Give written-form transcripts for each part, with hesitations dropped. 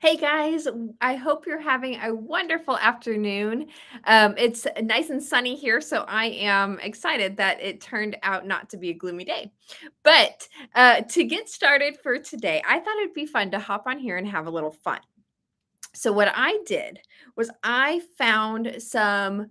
Hey guys, I hope you're having a wonderful afternoon. It's nice and sunny here, so I am excited that it turned out not to be a gloomy day. But to get started for today, I thought it'd be fun to hop on here and have a little fun. So, what I did was I found some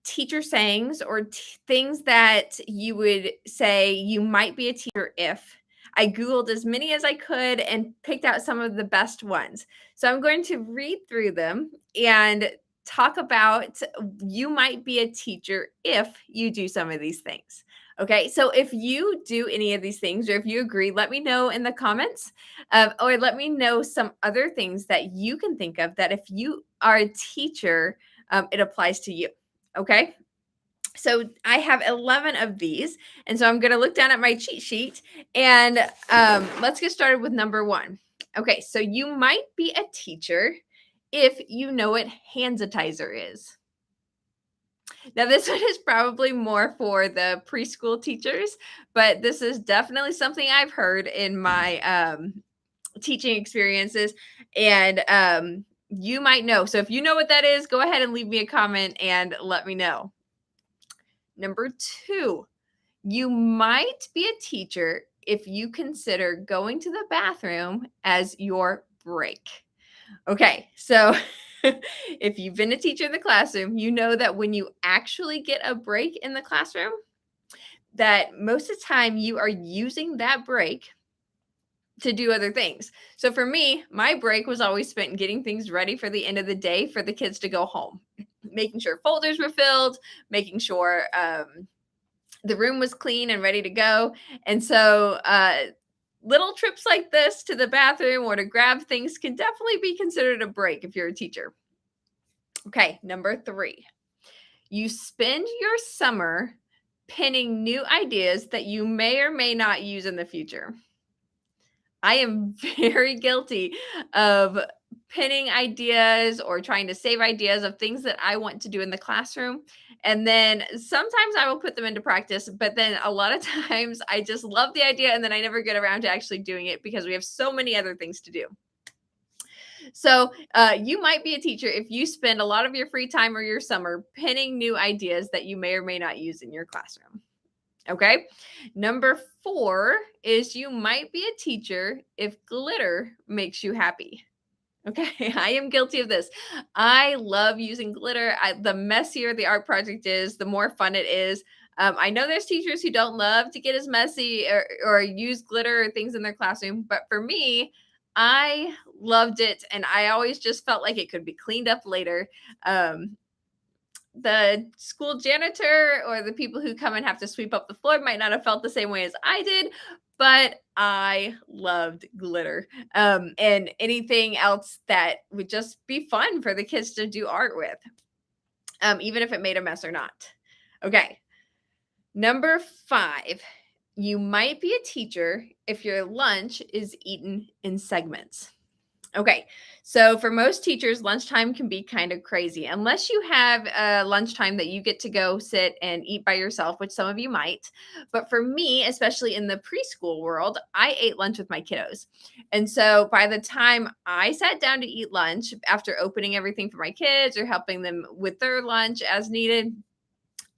teacher sayings or things that you would say you might be a teacher if. I Googled as many as I could and picked out some of the best ones. So I'm going to read through them and talk about you might be a teacher if you do some of these things. Okay, so if you do any of these things or if you agree, let me know in the comments or let me know some other things that you can think of that if you are a teacher, it applies to you. Okay. So I have 11 of these. And so I'm going to look down at my cheat sheet and let's get started with number one. Okay. So you might be a teacher if you know what hand sanitizer is. Now, this one is probably more for the preschool teachers, but this is definitely something I've heard in my teaching experiences. And you might know. So if you know what that is, go ahead and leave me a comment and let me know. Number two, you might be a teacher if you consider going to the bathroom as your break. Okay, so if you've been a teacher in the classroom, you know that when you actually get a break in the classroom, that most of the time you are using that break to do other things. So for me, my break was always spent getting things ready for the end of the day for the kids to go home, making sure folders were filled, making sure the room was clean and ready to go. And so, little trips like this to the bathroom or to grab things can definitely be considered a break if you're a teacher. Okay, number three, you spend your summer pinning new ideas that you may or may not use in the future. I am very guilty of pinning ideas or trying to save ideas of things that I want to do in the classroom. And then sometimes I will put them into practice, but then a lot of times I just love the idea and then I never get around to actually doing it because we have so many other things to do. So you might be a teacher if you spend a lot of your free time or your summer pinning new ideas that you may or may not use in your classroom. Okay. Number four is you might be a teacher if glitter makes you happy. Okay. I am guilty of this. I love using glitter. The messier the art project is, the more fun it is. I know there's teachers who don't love to get as messy or use glitter or things in their classroom, but for me, I loved it and I always just felt like it could be cleaned up later. The school janitor or the people who come and have to sweep up the floor might not have felt the same way as I did, but I loved glitter. And anything else that would just be fun for the kids to do art with, even if it made a mess or not. Okay. Number five, you might be a teacher if your lunch is eaten in segments. Okay. So for most teachers, lunchtime can be kind of crazy unless you have a lunchtime that you get to go sit and eat by yourself, which some of you might. But for me, especially in the preschool world, I ate lunch with my kiddos. And so by the time I sat down to eat lunch after opening everything for my kids or helping them with their lunch as needed,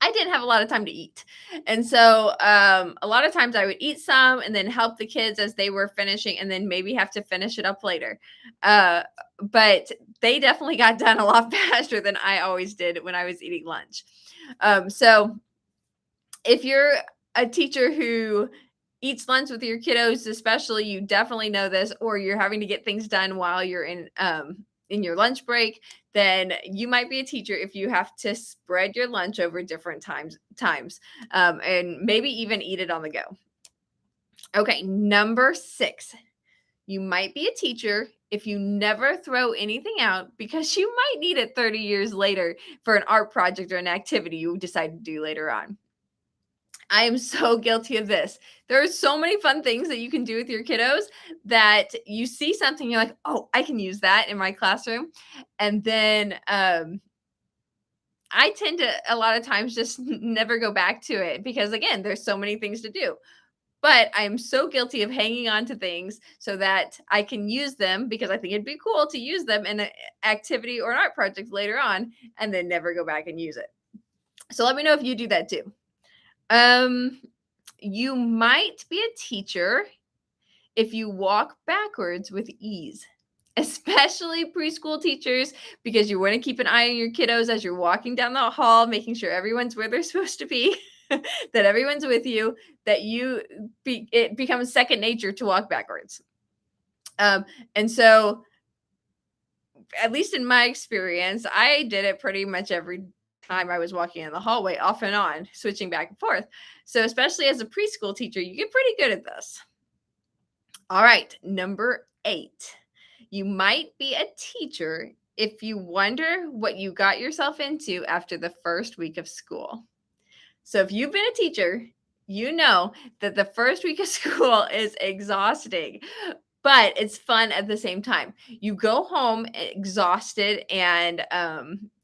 I didn't have a lot of time to eat. And so a lot of times I would eat some and then help the kids as they were finishing and then maybe have to finish it up later. Uh, but they definitely got done a lot faster than I always did when I was eating lunch. So if you're a teacher who eats lunch with your kiddos, especially, you definitely know this, or you're having to get things done while you're in your lunch break, then you might be a teacher if you have to spread your lunch over different times, and maybe even eat it on the go. Okay, number six, you might be a teacher if you never throw anything out because you might need it 30 years later for an art project or an activity you decide to do later on. I am so guilty of this. There are so many fun things that you can do with your kiddos that you see something, you're like, oh, I can use that in my classroom. And then I tend to a lot of times just never go back to it because again, there's so many things to do. but I am so guilty of hanging on to things so that I can use them because I think it'd be cool to use them in an activity or an art project later on and then never go back and use it. So let me know if you do that too. Um, you might be a teacher if you walk backwards with ease, especially preschool teachers, because you want to keep an eye on your kiddos as you're walking down the hall, making sure everyone's where they're supposed to be, that everyone's with you, that it becomes second nature to walk backwards. And so, at least in my experience, I did it pretty much every time I was walking in the hallway, off and on, switching back and forth. So, especially as a preschool teacher, you get pretty good at this. All right, number 8. You might be a teacher if you wonder what you got yourself into after the first week of school. So if you've been a teacher, you know that the first week of school is exhausting, but it's fun at the same time. You go home exhausted and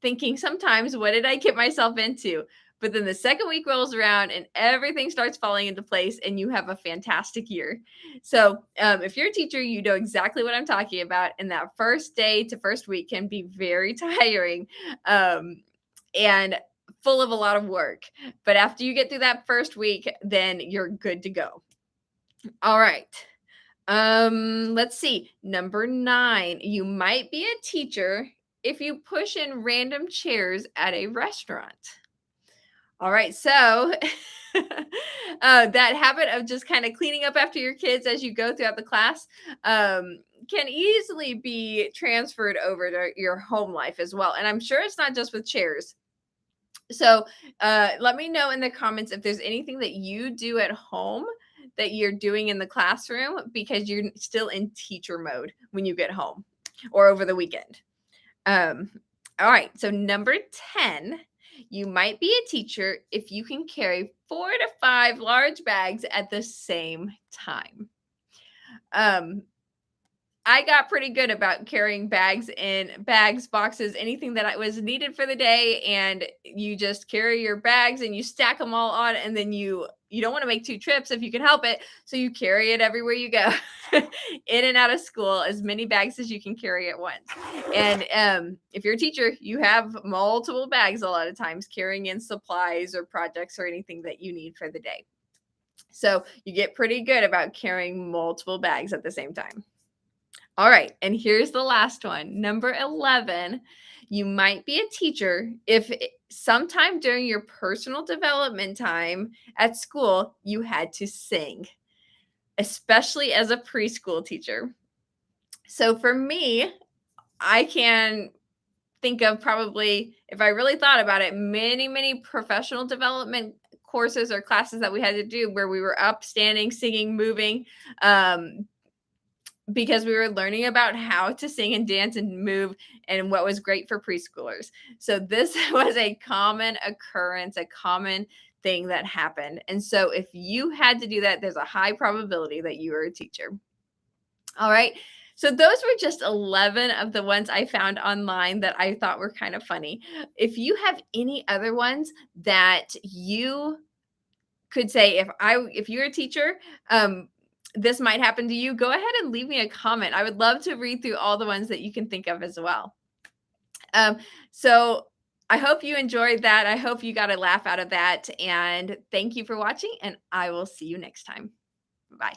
thinking sometimes, what did I get myself into? But then the second week rolls around and everything starts falling into place, and you have a fantastic year. So, if you're a teacher, you know exactly what I'm talking about. And that first day to first week can be very tiring and full of a lot of work. But after you get through that first week, then you're good to go. All right. Let's see. Number 9, you might be a teacher if you push in random chairs at a restaurant. All right, so that habit of just kind of cleaning up after your kids as you go throughout the class can easily be transferred over to your home life as well. And I'm sure it's not just with chairs. So let me know in the comments if there's anything that you do at home that you're doing in the classroom because you're still in teacher mode when you get home or over the weekend. Um, all right, so number 10, you might be a teacher if you can carry 4 to 5 large bags at the same time. I got pretty good about carrying bags, boxes, anything that I was needed for the day, and you just carry your bags and you stack them all on, and then you don't want to make 2 trips if you can help it, so you carry it everywhere you go, in and out of school, as many bags as you can carry at once. And if you're a teacher, you have multiple bags a lot of times carrying in supplies or projects or anything that you need for the day. So you get pretty good about carrying multiple bags at the same time. All right, and here's the last one. Number 11, you might be a teacher if sometime during your personal development time at school, you had to sing, especially as a preschool teacher. So for me, I can think of probably, if I really thought about it, many professional development courses or classes that we had to do where we were up, standing, singing, moving, because we were learning about how to sing and dance and move and what was great for preschoolers. So this was a common occurrence, a common thing that happened. And so if you had to do that, there's a high probability that you were a teacher. All right. So those were just 11 of the ones I found online that I thought were kind of funny. If you have any other ones that you could say, if you're a teacher, this might happen to you, go ahead and leave me a comment. I would love to read through all the ones that you can think of as well. So I hope you enjoyed that. I hope you got a laugh out of that. And thank you for watching, and I will see you next time. Bye.